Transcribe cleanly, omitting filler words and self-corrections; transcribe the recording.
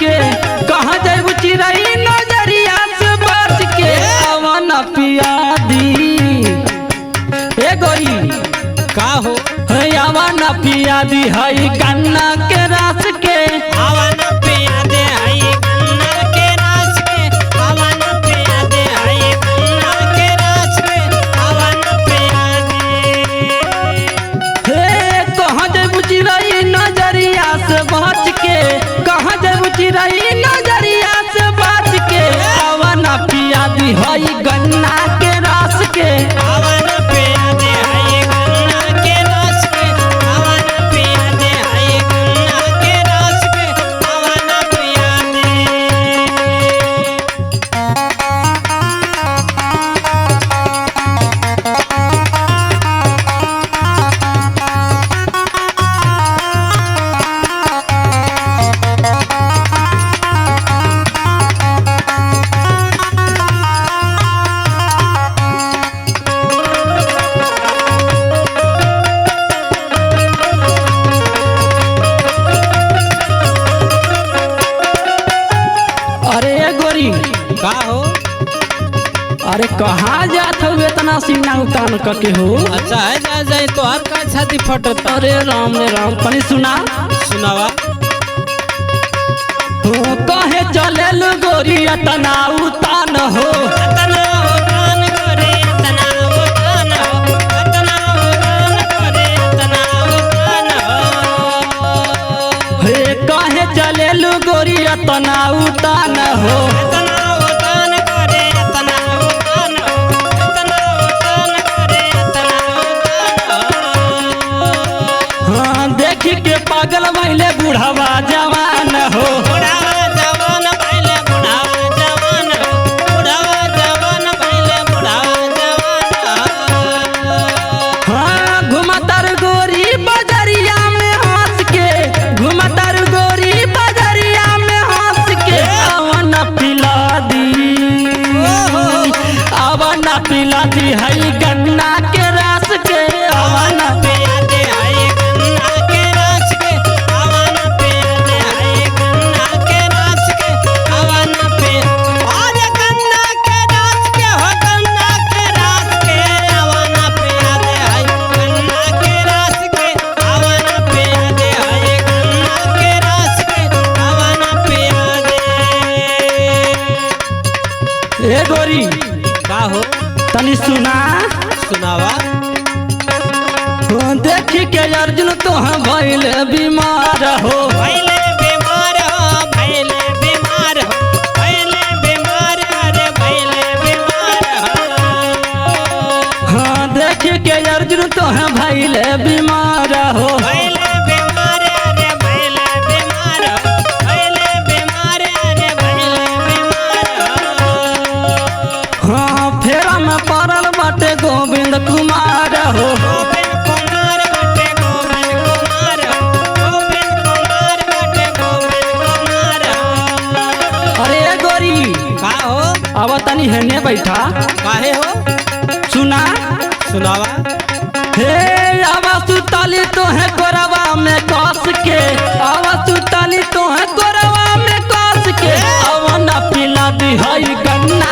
के कहाँ जाए चिड़ई नजरिया से बच के अवन पिया दी ए गोरी का हो अवन पिया दी हई गन्ना के रस के आवन पिया दे हई गन्ना के रस के आवन पिया दे हई गन्ना के रस के आवन पिया दे हे कहाँ जाए चिड़ई नजरिया से बच के कहाँ जाए चिड़ई नजरिया से बच के अवन पिया दी हई गन्ना के रस के आवन पिया दे हई गन्ना के रस के आवन पिया दे हई गन्ना के रस के आवन पिया दे अरे गोरी का हो अरे कहाँ जात हो इतना सीना उतान के हो अच्छा है जा जाए तो हर का छाती फटता अरे राम रे राम तनी सुना सुनावा हो कहे चले गोरी इतना उतान हो तना उतान करे तना उतान हो तना उतान करे तना उतान हो हे कहे चले गोरी इतना उतान हो तना उतान करे तना उतान हो तना उतान करे तना उतान हो हाँ देख के पागल भइले बुढ़ावा जवान हो बुढ़ावा जवान पहले बुढ़ावा जवान हो बुढ़ावा जवान पहले बुढ़ावा जवान हो हाँ घुमतर गोरी बजरिया में हंस के घुमतर गोरी बजरिया में हंस के अवन पिला दी अवन पिला दी हई गन्ना के रस के अवन पिया दे हई गन्ना के रस के आवन पिया दे हई गन्ना के रस के आवन पिया अरे गन्ना के रस के हो गन्ना के रस के आवन पिया दे हई गन्ना के रस के आवन पिया दे हई गन्ना के रस के आवन पिया दे ए गोरी का हो तनी सुना सुनावा हो देख के अर्जुन तो भइल बीमार हो भैले बीमार हो भैले बीमार हो भैले बीमार अरे भैले बीमार हो हाँ देख के अर्जुन तो भइल बीमार हो भैले बीमार अरे भैले बीमार हो भैले बीमार अरे भैले बीमार हो हाँ फेरा में पड़ल बाटे गोविंद कुमार हो गोविंद कुमार बटे गोविंद कुमार हो गोविंद कुमार बटे गोविंद कुमार हो अरे गोरी का हो अब तनी हेने बैठा काहे हो सुना सुनावा हे आवा सुताली तो है कोरवा में कस के आवा सुताली तो है कोरवा में कस के अवन पिला दी हई गन्ना